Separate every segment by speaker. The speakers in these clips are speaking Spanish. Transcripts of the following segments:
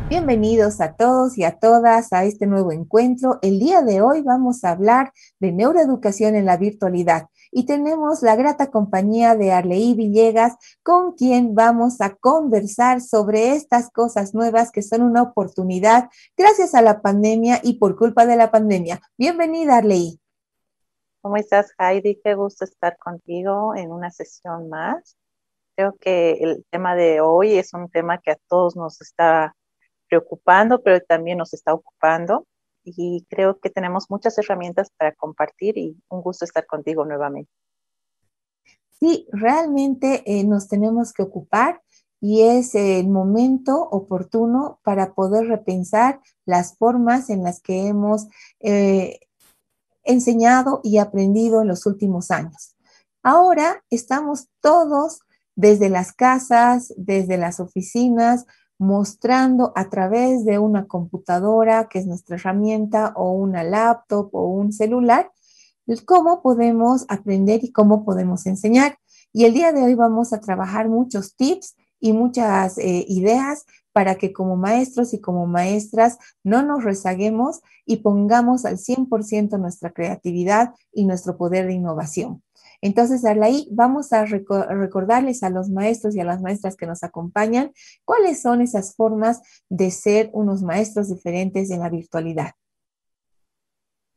Speaker 1: Bienvenidos a todos y a todas a este nuevo encuentro. El día de hoy vamos a hablar de neuroeducación en la virtualidad y tenemos la grata compañía de Arleí Villegas, con quien vamos a conversar sobre estas cosas nuevas que son una oportunidad gracias a la pandemia y por culpa de la pandemia. Bienvenida, Arleí.
Speaker 2: ¿Cómo estás, Heidi? Qué gusto estar contigo en una sesión más. Creo que el tema de hoy es un tema que a todos nos está preocupando, pero también nos está ocupando. Y creo que tenemos muchas herramientas para compartir y un gusto estar contigo nuevamente.
Speaker 1: Sí, realmente nos tenemos que ocupar y es el momento oportuno para poder repensar las formas en las que hemos eh, enseñado y aprendido en los últimos años. Ahora estamos todos desde las casas, desde las oficinas, mostrando a través de una computadora, que es nuestra herramienta, o una laptop o un celular, cómo podemos aprender y cómo podemos enseñar. Y el día de hoy vamos a trabajar muchos tips y muchas ideas para que como maestros y como maestras no nos rezaguemos y pongamos al 100% nuestra creatividad y nuestro poder de innovación. Entonces, Arlaí, vamos a recordarles a los maestros y a las maestras que nos acompañan cuáles son esas formas de ser unos maestros diferentes en la virtualidad.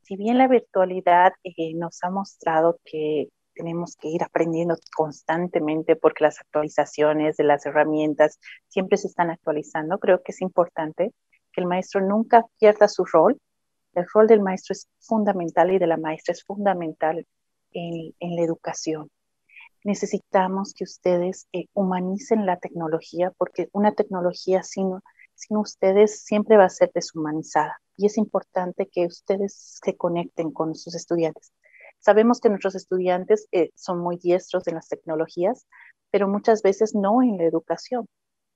Speaker 2: Si bien la virtualidad nos ha mostrado que tenemos que ir aprendiendo constantemente porque las actualizaciones de las herramientas siempre se están actualizando, creo que es importante que el maestro nunca pierda su rol. El rol del maestro es fundamental y de la maestra es fundamental en la educación. Necesitamos que ustedes humanicen la tecnología porque una tecnología sin ustedes siempre va a ser deshumanizada y es importante que ustedes se conecten con sus estudiantes. Sabemos que nuestros estudiantes son muy diestros en las tecnologías, pero muchas veces no en la educación.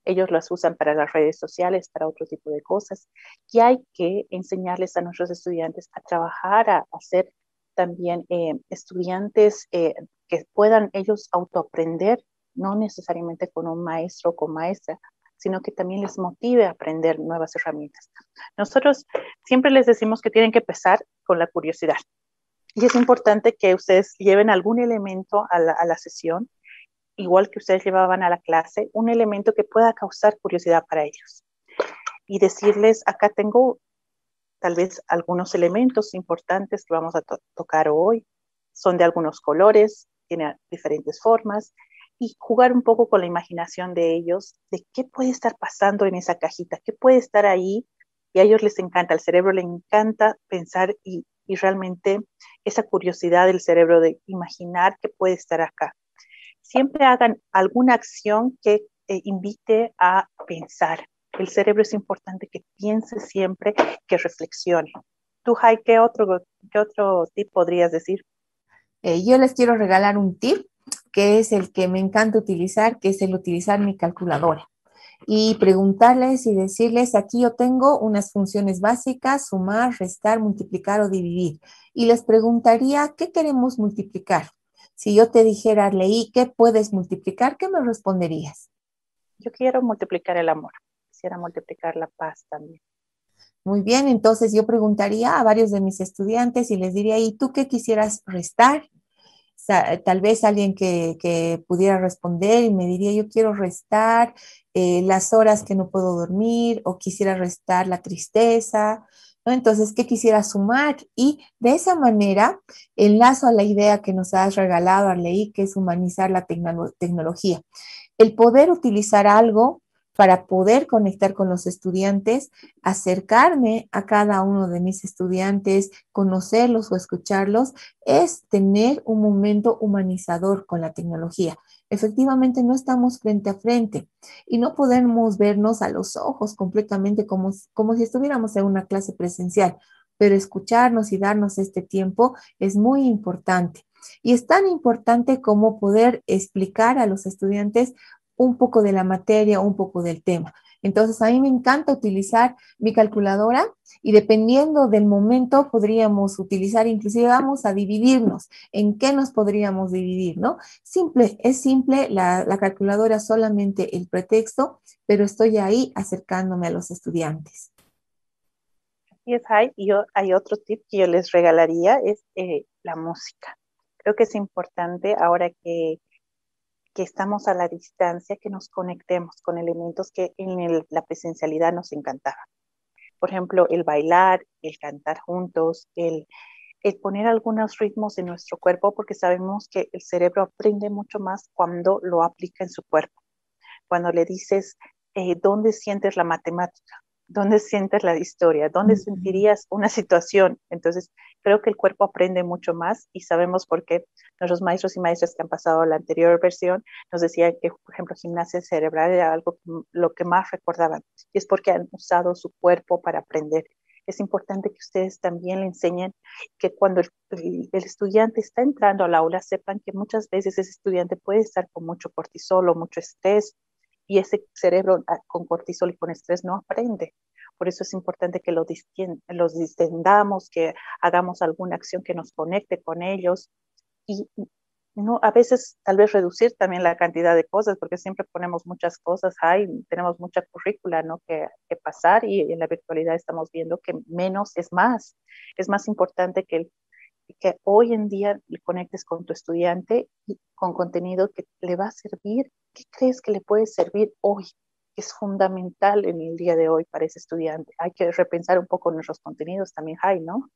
Speaker 2: Ellos las usan para las redes sociales, para otro tipo de cosas. Y hay que enseñarles a nuestros estudiantes a trabajar, a ser también estudiantes que puedan ellos autoaprender, no necesariamente con un maestro o con maestra, sino que también les motive a aprender nuevas herramientas. Nosotros siempre les decimos que tienen que empezar con la curiosidad. Y es importante que ustedes lleven algún elemento a la sesión, igual que ustedes llevaban a la clase, un elemento que pueda causar curiosidad para ellos. Y decirles, acá tengo tal vez algunos elementos importantes que vamos a tocar hoy. Son de algunos colores, tienen diferentes formas, y jugar un poco con la imaginación de ellos, de qué puede estar pasando en esa cajita, qué puede estar ahí, y a ellos les encanta, al cerebro le encanta pensar y realmente esa curiosidad del cerebro de imaginar qué puede estar acá. Siempre hagan alguna acción que invite a pensar. El cerebro es importante que piense siempre, que reflexione. Tú, Jai, qué otro tip podrías decir?
Speaker 1: Yo les quiero regalar un tip que es el que me encanta utilizar, que es el utilizar mi calculadora y preguntarles y decirles, aquí yo tengo unas funciones básicas, sumar, restar, multiplicar o dividir. Y les preguntaría, ¿qué queremos multiplicar? Si yo te dijera, leí, ¿qué puedes multiplicar? ¿Qué me responderías?
Speaker 2: Yo quiero multiplicar el amor. Quisiera multiplicar la paz también.
Speaker 1: Muy bien, entonces yo preguntaría a varios de mis estudiantes y les diría, ¿y tú qué quisieras restar? Tal vez alguien que pudiera responder y me diría, yo quiero restar las horas que no puedo dormir o quisiera restar la tristeza, ¿no? Entonces, ¿qué quisiera sumar? Y de esa manera enlazo a la idea que nos has regalado, Arleí, que es humanizar la tecnología. El poder utilizar algo para poder conectar con los estudiantes, acercarme a cada uno de mis estudiantes, conocerlos o escucharlos, es tener un momento humanizador con la tecnología. Efectivamente, no estamos frente a frente y no podemos vernos a los ojos completamente como si estuviéramos en una clase presencial, pero escucharnos y darnos este tiempo es muy importante. Y es tan importante como poder explicar a los estudiantes un poco de la materia, un poco del tema. Entonces, a mí me encanta utilizar mi calculadora y dependiendo del momento podríamos utilizar, inclusive vamos a dividirnos. ¿En qué nos podríamos dividir, no? Simple, es simple, la calculadora solamente el pretexto, pero estoy ahí acercándome a los estudiantes.
Speaker 2: Y hay otro tip que yo les regalaría, es la música. Creo que es importante ahora que estamos a la distancia, que nos conectemos con elementos que en la presencialidad nos encantaban. Por ejemplo, el bailar, el cantar juntos, el poner algunos ritmos en nuestro cuerpo, porque sabemos que el cerebro aprende mucho más cuando lo aplica en su cuerpo. Cuando le dices, ¿dónde sientes la matemática? ¿Dónde sientes la historia? ¿Dónde sentirías una situación? Entonces, creo que el cuerpo aprende mucho más y sabemos por qué nuestros maestros y maestras que han pasado a la anterior versión nos decían que, por ejemplo, gimnasia cerebral era algo lo que más recordaban. Y es porque han usado su cuerpo para aprender. Es importante que ustedes también le enseñen que cuando el estudiante está entrando al aula, sepan que muchas veces ese estudiante puede estar con mucho cortisol o mucho estrés y ese cerebro con cortisol y con estrés no aprende. Por eso es importante que los distendamos, que hagamos alguna acción que nos conecte con ellos y no, a veces tal vez reducir también la cantidad de cosas, porque siempre ponemos muchas cosas, tenemos mucha currícula, ¿no? que pasar y en la virtualidad estamos viendo que menos es más. Es más importante que hoy en día le conectes con tu estudiante y con contenido que le va a servir. ¿Qué crees que le puede servir hoy? Es fundamental en el día de hoy para ese estudiante. Hay que repensar un poco nuestros contenidos también, ¿no?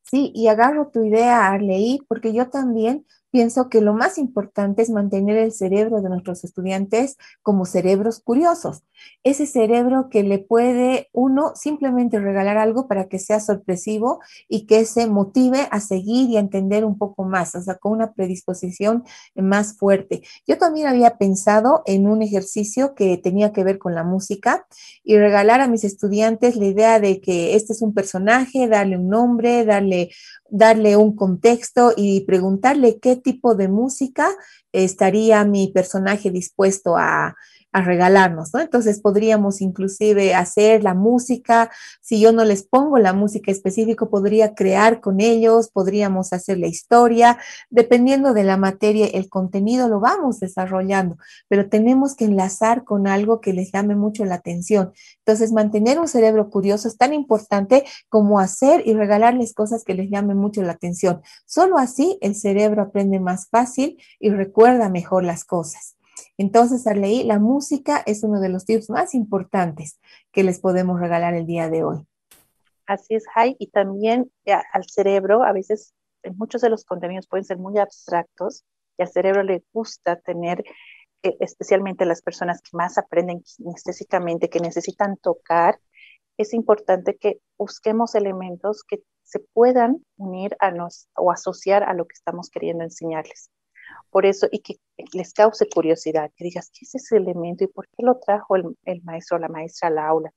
Speaker 1: Sí, y agarro tu idea, Arley, porque yo también pienso que lo más importante es mantener el cerebro de nuestros estudiantes como cerebros curiosos. Ese cerebro que le puede uno simplemente regalar algo para que sea sorpresivo y que se motive a seguir y a entender un poco más, o sea, con una predisposición más fuerte. Yo también había pensado en un ejercicio que tenía que ver con la música y regalar a mis estudiantes la idea de que este es un personaje, darle un nombre, darle un contexto y preguntarle qué tipo de música estaría mi personaje dispuesto a regalarnos, ¿no? Entonces podríamos inclusive hacer la música, si yo no les pongo la música específica, podría crear con ellos, podríamos hacer la historia, dependiendo de la materia, el contenido lo vamos desarrollando, pero tenemos que enlazar con algo que les llame mucho la atención. Entonces, mantener un cerebro curioso es tan importante como hacer y regalarles cosas que les llamen mucho la atención. Solo así el cerebro aprende más fácil y recuerda mejor las cosas. Entonces, Arleí, la música es uno de los tips más importantes que les podemos regalar el día de hoy.
Speaker 2: Así es, Jai, y también al cerebro, a veces muchos de los contenidos pueden ser muy abstractos y al cerebro le gusta tener, especialmente las personas que más aprenden kinestésicamente, que necesitan tocar, es importante que busquemos elementos que se puedan unir o asociar a lo que estamos queriendo enseñarles. Por eso, y que les cause curiosidad, que digas, ¿qué es ese elemento y por qué lo trajo el maestro o la maestra a la aula?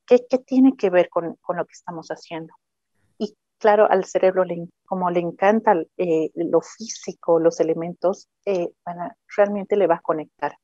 Speaker 2: ¿Qué tiene que ver con lo que estamos haciendo? Y claro, al cerebro, como le encanta lo físico, los elementos, realmente le va a conectar.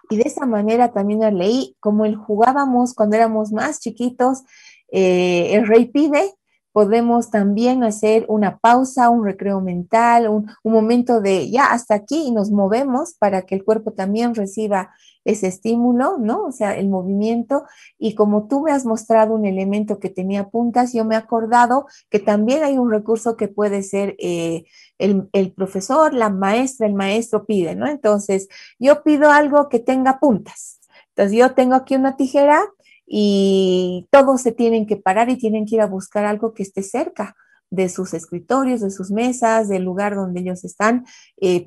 Speaker 1: Y de esa manera también leí, como el jugábamos cuando éramos más chiquitos, el rey pide, podemos también hacer una pausa, un recreo mental, un momento de ya hasta aquí y nos movemos para que el cuerpo también reciba ese estímulo, ¿no? O sea, el movimiento. Y como tú me has mostrado un elemento que tenía puntas, yo me he acordado que también hay un recurso que puede ser el profesor, la maestra, el maestro pide, ¿no? Entonces, yo pido algo que tenga puntas. Entonces, yo tengo aquí una tijera y todos se tienen que parar y tienen que ir a buscar algo que esté cerca de sus escritorios, de sus mesas, del lugar donde ellos están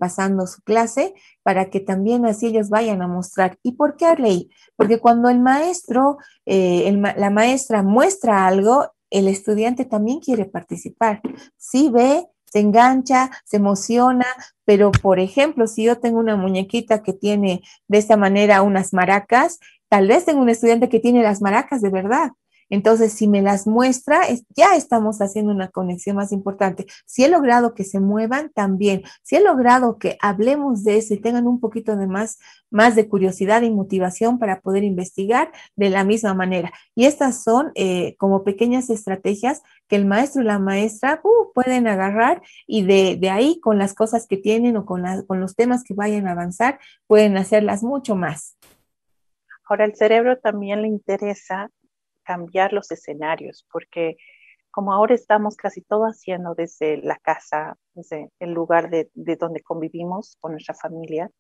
Speaker 1: pasando su clase, para que también así ellos vayan a mostrar. ¿Y por qué Arley? Porque cuando el maestro, la maestra muestra algo, el estudiante también quiere participar. Sí ve, se engancha, se emociona, pero por ejemplo, si yo tengo una muñequita que tiene de esta manera unas maracas, tal vez tengo un estudiante que tiene las maracas de verdad Entonces, si me las muestra, ya estamos haciendo una conexión más importante. Si he logrado que se muevan, también. Si he logrado que hablemos de eso y tengan un poquito de más de curiosidad y motivación para poder investigar de la misma manera. Y estas son como pequeñas estrategias que el maestro y la maestra pueden agarrar y de ahí con las cosas que tienen o con los temas que vayan a avanzar, pueden hacerlas mucho más.
Speaker 2: Ahora, al cerebro también le interesa cambiar los escenarios, porque como ahora estamos casi todo haciendo desde la casa, desde el lugar de donde convivimos con nuestra familia,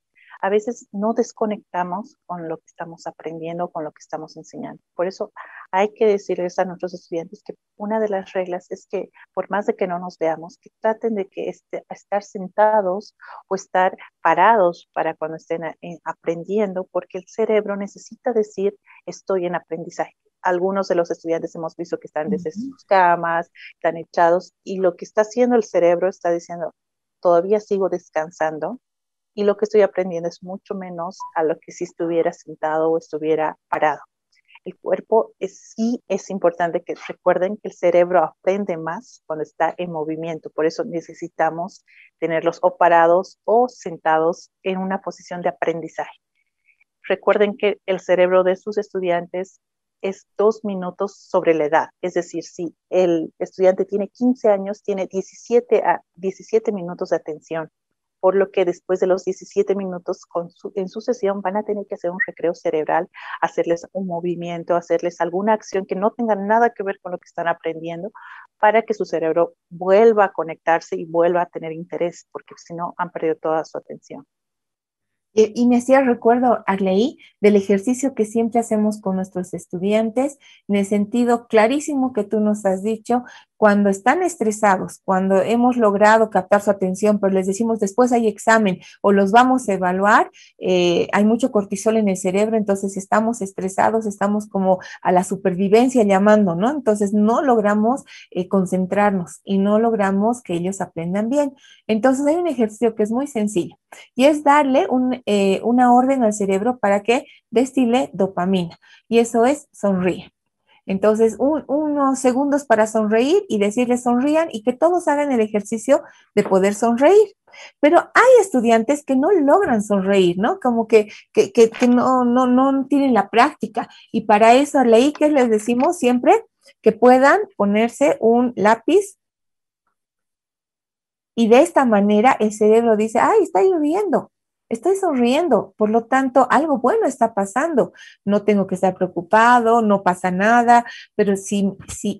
Speaker 2: a veces no desconectamos con lo que estamos aprendiendo, con lo que estamos enseñando. Por eso hay que decirles a nuestros estudiantes que una de las reglas es que por más de que no nos veamos, que traten de que estar sentados o estar parados para cuando estén aprendiendo, porque el cerebro necesita decir estoy en aprendizaje. Algunos de los estudiantes hemos visto que están desde sus camas, están echados, y lo que está haciendo el cerebro está diciendo, todavía sigo descansando, y lo que estoy aprendiendo es mucho menos a lo que si estuviera sentado o estuviera parado. El cuerpo sí es importante que recuerden que el cerebro aprende más cuando está en movimiento, por eso necesitamos tenerlos o parados o sentados en una posición de aprendizaje. Recuerden que el cerebro de sus estudiantes es 2 minutos sobre la edad. Es decir, si el estudiante tiene 15 años, tiene 17 minutos de atención, por lo que después de los 17 minutos en su sesión van a tener que hacer un recreo cerebral, hacerles un movimiento, hacerles alguna acción que no tenga nada que ver con lo que están aprendiendo, para que su cerebro vuelva a conectarse y vuelva a tener interés, porque si no han perdido toda su atención.
Speaker 1: Y me hacía recuerdo, Arleí, del ejercicio que siempre hacemos con nuestros estudiantes, en el sentido clarísimo que tú nos has dicho, cuando están estresados, cuando hemos logrado captar su atención, pero les decimos después hay examen o los vamos a evaluar, hay mucho cortisol en el cerebro, entonces estamos estresados, estamos como a la supervivencia llamando, ¿no? Entonces no logramos concentrarnos y no logramos que ellos aprendan bien. Entonces hay un ejercicio que es muy sencillo y es darle una orden al cerebro para que destile dopamina, y eso es sonríe. Entonces, unos segundos para sonreír y decirles sonrían y que todos hagan el ejercicio de poder sonreír. Pero hay estudiantes que no logran sonreír, ¿no? Como que no tienen la práctica. Y para eso, leí que les decimos siempre que puedan ponerse un lápiz y de esta manera el cerebro dice, ay, está lloviendo, estoy sonriendo, por lo tanto, algo bueno está pasando. No tengo que estar preocupado, no pasa nada, pero si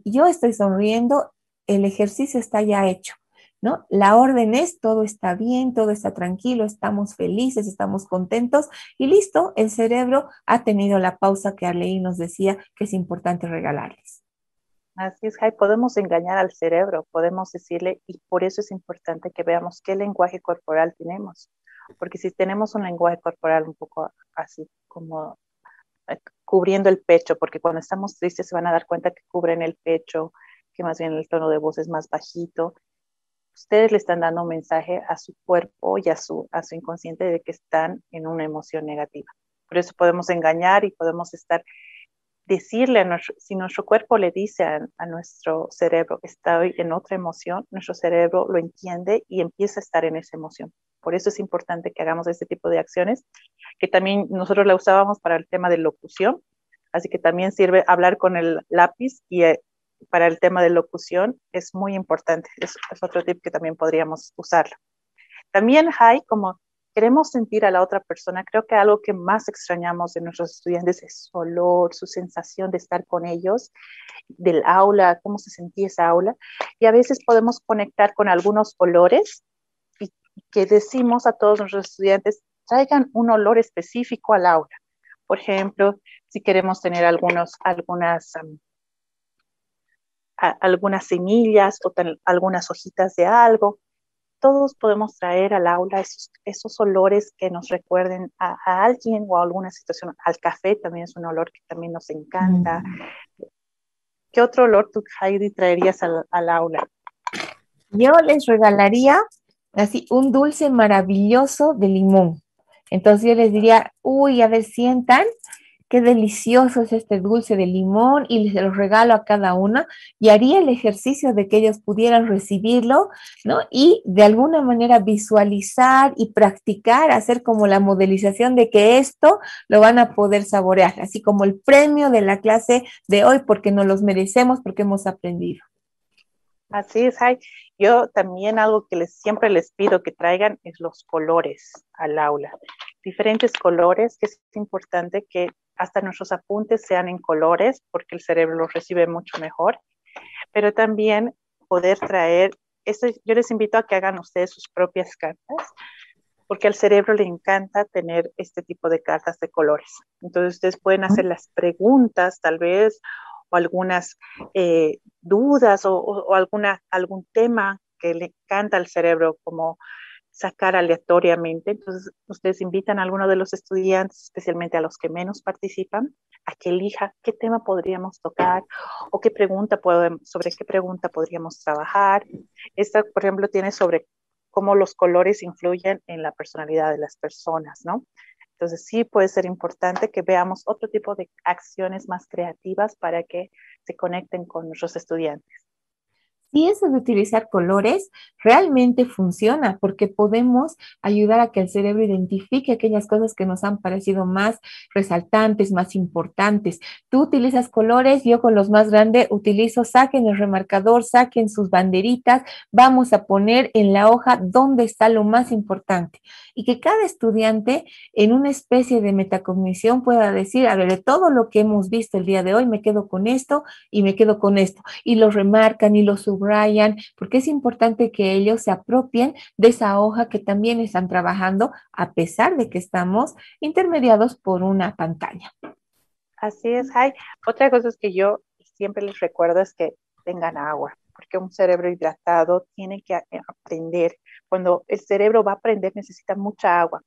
Speaker 1: yo estoy sonriendo, el ejercicio está ya hecho, ¿no? La orden es, todo está bien, todo está tranquilo, estamos felices, estamos contentos y listo, el cerebro ha tenido la pausa que Arleí nos decía que es importante regalarles.
Speaker 2: Así es, Jai, podemos engañar al cerebro, podemos decirle, y por eso es importante que veamos qué lenguaje corporal tenemos, porque si tenemos un lenguaje corporal un poco así como cubriendo el pecho, porque cuando estamos tristes se van a dar cuenta que cubren el pecho, que más bien el tono de voz es más bajito, ustedes le están dando un mensaje a su cuerpo y a su inconsciente de que están en una emoción negativa. Por eso podemos engañar y podemos decirle si nuestro cuerpo le dice a nuestro cerebro, estoy en otra emoción, nuestro cerebro lo entiende y empieza a estar en esa emoción. Por eso es importante que hagamos este tipo de acciones, que también nosotros la usábamos para el tema de locución, así que también sirve hablar con el lápiz y para el tema de locución es muy importante. Es otro tip que también podríamos usarlo. También, Jai, como queremos sentir a la otra persona, creo que algo que más extrañamos de nuestros estudiantes es su olor, su sensación de estar con ellos, del aula, cómo se sentía esa aula. Y a veces podemos conectar con algunos olores y que decimos a todos nuestros estudiantes, traigan un olor específico al aula. Por ejemplo, si queremos tener algunas semillas o algunas hojitas de algo, todos podemos traer al aula esos olores que nos recuerden a alguien o a alguna situación. Al café también es un olor que también nos encanta. ¿Qué otro olor tú, Heidi, traerías al aula?
Speaker 1: Yo les regalaría así un dulce maravilloso de limón. Entonces yo les diría, uy, a ver, sientan qué delicioso es este dulce de limón y les lo regalo a cada una y haría el ejercicio de que ellos pudieran recibirlo, ¿no? Y de alguna manera visualizar y practicar, hacer como la modelización de que esto lo van a poder saborear, así como el premio de la clase de hoy, porque nos los merecemos, porque hemos aprendido.
Speaker 2: Así es, Jai. Yo también algo que siempre les pido que traigan es los colores al aula. Diferentes colores, que es importante que hasta nuestros apuntes sean en colores, porque el cerebro los recibe mucho mejor. Pero también poder traer, yo les invito a que hagan ustedes sus propias cartas, porque al cerebro le encanta tener este tipo de cartas de colores. Entonces ustedes pueden hacer las preguntas tal vez, o algunas dudas o algún tema que le encanta al cerebro, como sacar aleatoriamente. Entonces ustedes invitan a alguno de los estudiantes, especialmente a los que menos participan, a que elija qué tema podríamos tocar o sobre qué pregunta podríamos trabajar. Esta, por ejemplo, tiene sobre cómo los colores influyen en la personalidad de las personas, ¿no? Entonces sí puede ser importante que veamos otro tipo de acciones más creativas para que se conecten con nuestros estudiantes.
Speaker 1: Y eso de utilizar colores realmente funciona porque podemos ayudar a que el cerebro identifique aquellas cosas que nos han parecido más resaltantes, más importantes. Tú utilizas colores, yo con los más grandes utilizo, saquen el remarcador, saquen sus banderitas, vamos a poner en la hoja dónde está lo más importante. Y que cada estudiante en una especie de metacognición pueda decir, a ver, de todo lo que hemos visto el día de hoy, me quedo con esto y me quedo con esto. Y lo remarcan y lo subrayan, porque es importante que ellos se apropien de esa hoja que también están trabajando, a pesar de que estamos intermediados por una pantalla.
Speaker 2: Así es, Jai. Otra cosa es que yo siempre les recuerdo es que tengan agua, porque un cerebro hidratado tiene que aprender. Cuando el cerebro va a aprender necesita mucha agua,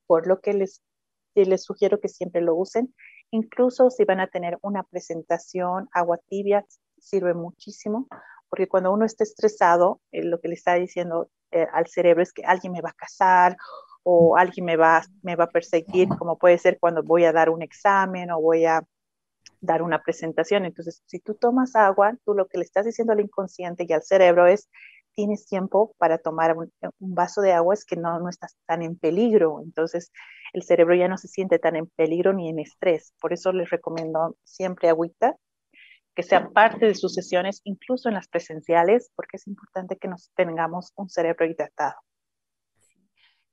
Speaker 2: por lo que les sugiero que siempre lo usen. Incluso si van a tener una presentación, agua tibia sirve muchísimo, porque cuando uno está estresado, lo que le está diciendo al cerebro es que alguien me va a casar o alguien me va a perseguir, como puede ser cuando voy a dar un examen o voy a dar una presentación. Entonces, si tú tomas agua, tú lo que le estás diciendo al inconsciente y al cerebro es, tienes tiempo para tomar un vaso de agua, es que no estás tan en peligro. Entonces, el cerebro ya no se siente tan en peligro ni en estrés. Por eso les recomiendo siempre agüita, que sea parte de sus sesiones, incluso en las presenciales, porque es importante que nos tengamos un cerebro hidratado.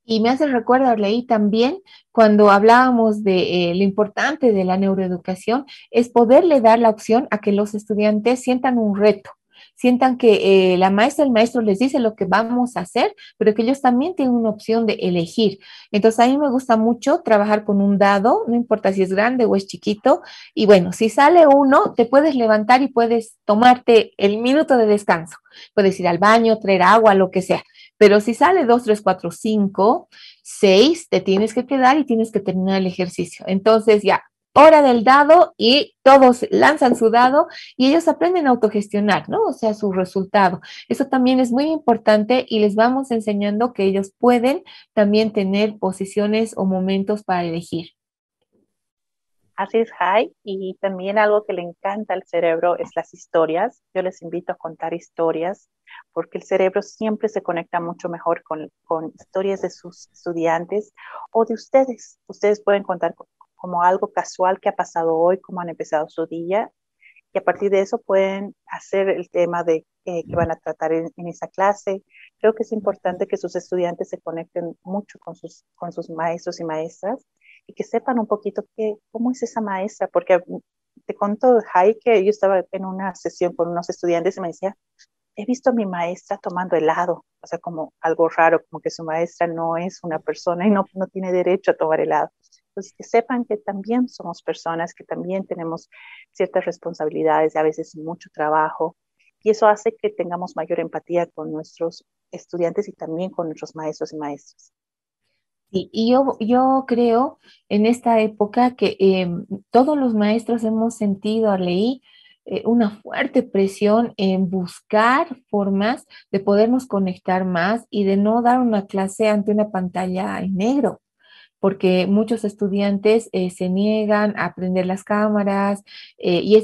Speaker 1: Y me hace recuerdo, leí también cuando hablábamos de lo importante de la neuroeducación, es poderle dar la opción a que los estudiantes sientan un reto, sientan que la maestra, el maestro les dice lo que vamos a hacer, pero que ellos también tienen una opción de elegir. Entonces a mí me gusta mucho trabajar con un dado, no importa si es grande o es chiquito, y bueno, si sale uno, te puedes levantar y puedes tomarte el minuto de descanso. Puedes ir al baño, traer agua, lo que sea. Pero si sale 2, 3, 4, 5, 6, te tienes que quedar y tienes que terminar el ejercicio. Entonces ya, hora del dado y todos lanzan su dado y ellos aprenden a autogestionar, ¿no? O sea, su resultado. Eso también es muy importante y les vamos enseñando que ellos pueden también tener posiciones o momentos para elegir.
Speaker 2: Así es, Jai, y también algo que le encanta al cerebro es las historias. Yo les invito a contar historias porque el cerebro siempre se conecta mucho mejor con historias de sus estudiantes o de ustedes. Ustedes pueden contar como algo casual que ha pasado hoy, cómo han empezado su día, y a partir de eso pueden hacer el tema de que van a tratar en esa clase. Creo que es importante que sus estudiantes se conecten mucho con sus maestros y maestras y que sepan un poquito cómo es esa maestra, porque te conto, Jai, que yo estaba en una sesión con unos estudiantes y me decía, he visto a mi maestra tomando helado, o sea, como algo raro, como que su maestra no es una persona y no tiene derecho a tomar helado. Entonces, que sepan que también somos personas, que también tenemos ciertas responsabilidades, a veces mucho trabajo, y eso hace que tengamos mayor empatía con nuestros estudiantes y también con nuestros maestros y maestras.
Speaker 1: Y yo creo en esta época que todos los maestros hemos sentido, leí, una fuerte presión en buscar formas de podernos conectar más y de no dar una clase ante una pantalla en negro. porque muchos estudiantes se niegan a prender las cámaras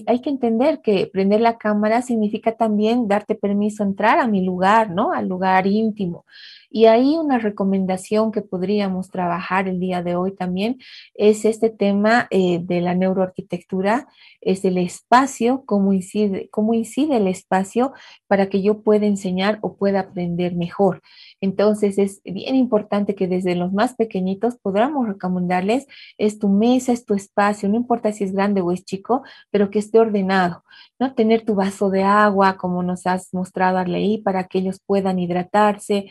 Speaker 1: hay que entender que prender la cámara significa también darte permiso a entrar a mi lugar, ¿no? Al lugar íntimo. Y ahí una recomendación que podríamos trabajar el día de hoy también es este tema de la neuroarquitectura, es el espacio, cómo incide el espacio para que yo pueda enseñar o pueda aprender mejor. Entonces es bien importante que desde los más pequeñitos podamos recomendarles, es tu mesa, es tu espacio, no importa si es grande o es chico, pero que esté ordenado, ¿no? Tener tu vaso de agua, como nos has mostrado, Arleí, para que ellos puedan hidratarse,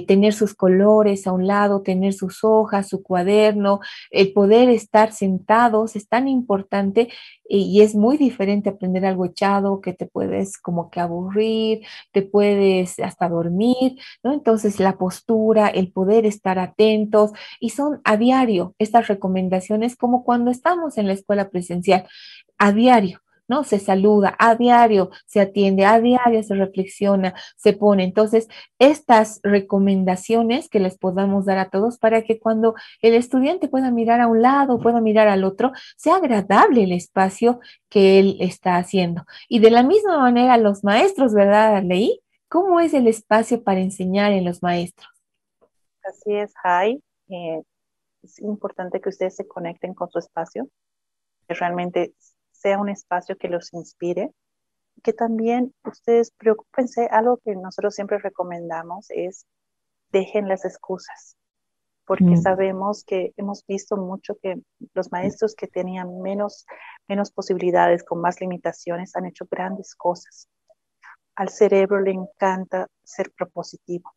Speaker 1: tener sus colores a un lado, tener sus hojas, su cuaderno, el poder estar sentados es tan importante y es muy diferente aprender algo echado que te puedes como que aburrir, te puedes hasta dormir, ¿no? Entonces la postura, el poder estar atentos y son a diario estas recomendaciones como cuando estamos en la escuela presencial, a diario. ¿No? Se saluda a diario, se atiende a diario, se reflexiona, se pone. Entonces, estas recomendaciones que les podamos dar a todos para que cuando el estudiante pueda mirar a un lado, pueda mirar al otro, sea agradable el espacio que él está haciendo. Y de la misma manera, los maestros, ¿verdad, Leí? ¿Cómo es el espacio para enseñar en los maestros?
Speaker 2: Así es, Jai. Es importante que ustedes se conecten con su espacio, que realmente sea un espacio que los inspire, que también ustedes preocúpense, algo que nosotros siempre recomendamos es dejen las excusas, porque
Speaker 1: Mm,
Speaker 2: sabemos que hemos visto mucho que los maestros que tenían menos posibilidades, con más limitaciones, han hecho grandes cosas. Al cerebro le encanta ser propositivo,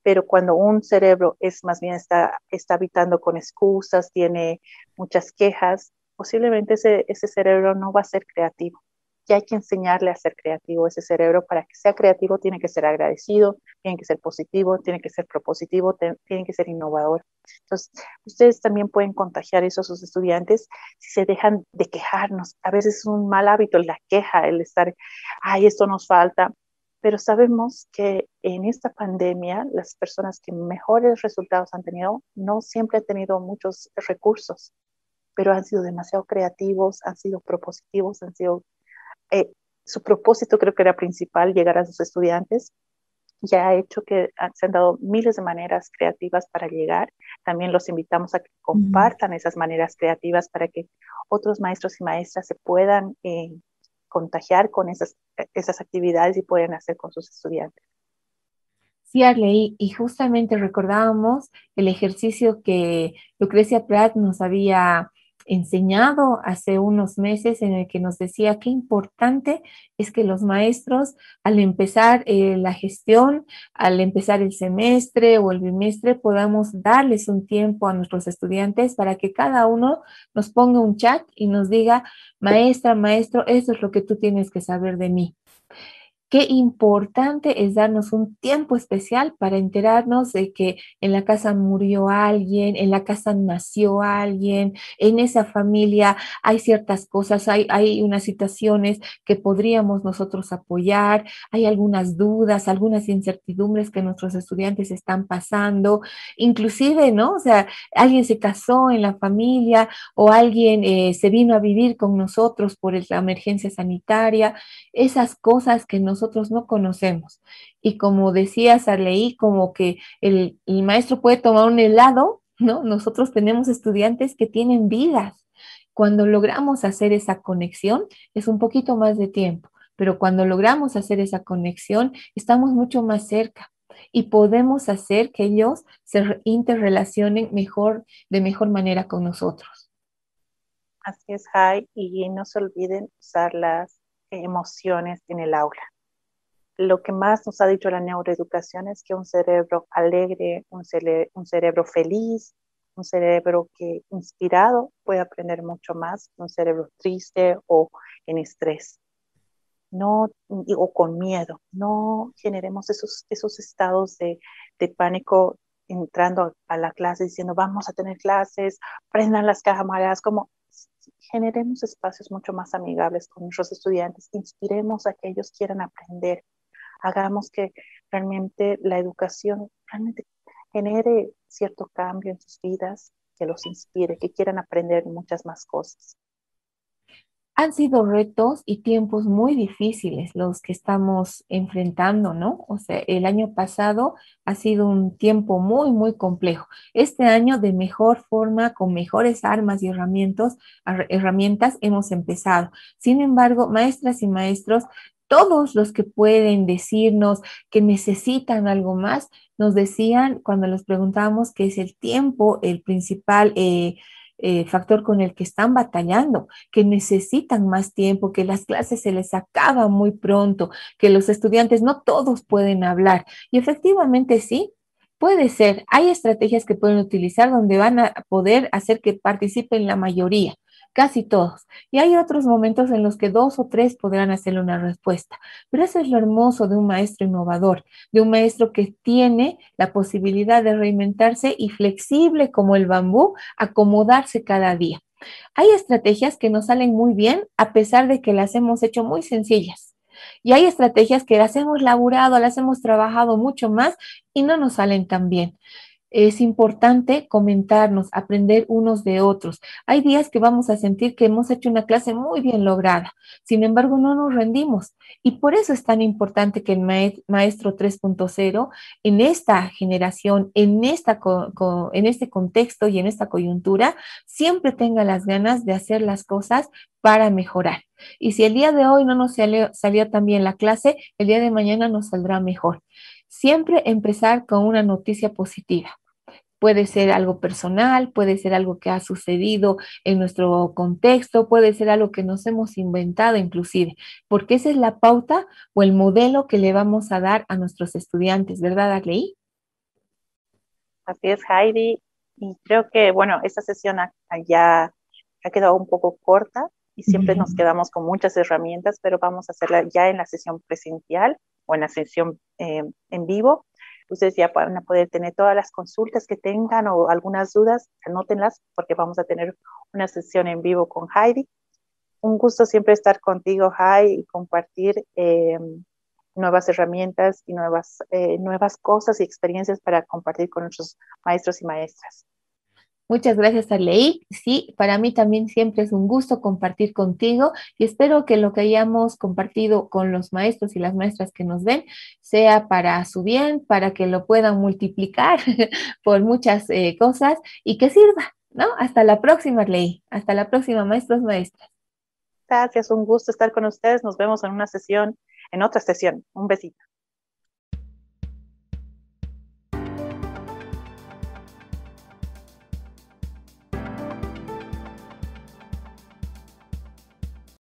Speaker 2: pero cuando un cerebro es más bien está habitando con excusas, tiene muchas quejas, posiblemente ese cerebro no va a ser creativo. Y hay que enseñarle a ser creativo ese cerebro. Para que sea creativo tiene que ser agradecido, tiene que ser positivo, tiene que ser propositivo, tiene que ser innovador. Entonces, ustedes también pueden contagiar eso a sus estudiantes si se dejan de quejarnos. A veces es un mal hábito la queja, el estar, ay, esto nos falta, pero sabemos que en esta pandemia las personas que mejores resultados han tenido no siempre han tenido muchos recursos, pero han sido demasiado creativos, han sido propositivos, eh, su propósito creo que era principal, llegar a sus estudiantes, ya ha hecho que se han dado miles de maneras creativas para llegar. También los invitamos a que
Speaker 1: mm.
Speaker 2: compartan esas maneras creativas para que otros maestros y maestras se puedan contagiar con esas actividades y pueden hacer con sus estudiantes.
Speaker 1: Sí, Arley, y justamente recordábamos el ejercicio que Lucrecia Prat nos había enseñado hace unos meses en el que nos decía qué importante es que los maestros al empezar la gestión, al empezar el semestre o el bimestre, podamos darles un tiempo a nuestros estudiantes para que cada uno nos ponga un chat y nos diga, maestra, maestro, esto es lo que tú tienes que saber de mí. Qué importante es darnos un tiempo especial para enterarnos de que en la casa murió alguien, en la casa nació alguien, en esa familia hay ciertas cosas, hay unas situaciones que podríamos nosotros apoyar, hay algunas dudas, algunas incertidumbres que nuestros estudiantes están pasando, inclusive, ¿no? O sea, alguien se casó en la familia o alguien se vino a vivir con nosotros por la emergencia sanitaria, esas cosas que nosotros no conocemos. Y como decía Sarleí, como que el maestro puede tomar un helado, ¿no? Nosotros tenemos estudiantes que tienen vidas. Cuando logramos hacer esa conexión, es un poquito más de tiempo, pero cuando logramos hacer esa conexión, estamos mucho más cerca y podemos hacer que ellos se interrelacionen mejor, de mejor manera con nosotros.
Speaker 2: Así es, Jai, y no se olviden usar las emociones en el aula. Lo que más nos ha dicho la neuroeducación es que un cerebro alegre, un cerebro feliz, un cerebro que inspirado puede aprender mucho más que un cerebro triste o en estrés. No, o con miedo, no generemos esos estados de pánico entrando a la clase diciendo vamos a tener clases, prendan las cámaras, como generemos espacios mucho más amigables con nuestros estudiantes, inspiremos a que ellos quieran aprender, hagamos que realmente la educación realmente genere cierto cambio en sus vidas, que los inspire, que quieran aprender muchas más cosas.
Speaker 1: Han sido retos y tiempos muy difíciles los que estamos enfrentando, ¿no? O sea, el año pasado ha sido un tiempo muy, muy complejo. Este año, de mejor forma, con mejores armas y herramientas, hemos empezado. Sin embargo, maestras y maestros, todos los que pueden decirnos que necesitan algo más, nos decían cuando les preguntábamos que es el tiempo el principal factor con el que están batallando, que necesitan más tiempo, que las clases se les acaban muy pronto, que los estudiantes no todos pueden hablar. Y efectivamente sí, puede ser. Hay estrategias que pueden utilizar donde van a poder hacer que participen la mayoría, casi todos. Y hay otros momentos en los que dos o tres podrán hacerle una respuesta. Pero eso es lo hermoso de un maestro innovador, de un maestro que tiene la posibilidad de reinventarse y flexible como el bambú, acomodarse cada día. Hay estrategias que nos salen muy bien a pesar de que las hemos hecho muy sencillas. Y hay estrategias que las hemos laburado, las hemos trabajado mucho más y no nos salen tan bien. Es importante comentarnos, aprender unos de otros. Hay días que vamos a sentir que hemos hecho una clase muy bien lograda, sin embargo no nos rendimos. Y por eso es tan importante que el maestro 3.0 en esta generación, en este contexto y en esta coyuntura, siempre tenga las ganas de hacer las cosas para mejorar. Y si el día de hoy no nos salió tan bien la clase, el día de mañana nos saldrá mejor. Siempre empezar con una noticia positiva. Puede ser algo personal, puede ser algo que ha sucedido en nuestro contexto, puede ser algo que nos hemos inventado inclusive, porque esa es la pauta o el modelo que le vamos a dar a nuestros estudiantes, ¿verdad, Arley?
Speaker 2: Así es, Heidi. Y creo que, bueno, esta sesión ya ha quedado un poco corta y siempre nos quedamos con muchas herramientas, pero vamos a hacerla ya en la sesión presencial o en la sesión en vivo. Ustedes ya van a poder tener todas las consultas que tengan o algunas dudas, anótenlas porque vamos a tener una sesión en vivo con Heidi. Un gusto siempre estar contigo, Heidi, y compartir nuevas herramientas y nuevas cosas y experiencias para compartir con nuestros maestros y maestras.
Speaker 1: Muchas gracias, Arley. Sí, para mí también siempre es un gusto compartir contigo y espero que lo que hayamos compartido con los maestros y las maestras que nos ven sea para su bien, para que lo puedan multiplicar por muchas cosas y que sirva, ¿no? Hasta la próxima, Arley. Hasta la próxima, maestros, maestras.
Speaker 2: Gracias, un gusto estar con ustedes. Nos vemos en otra sesión. Un besito.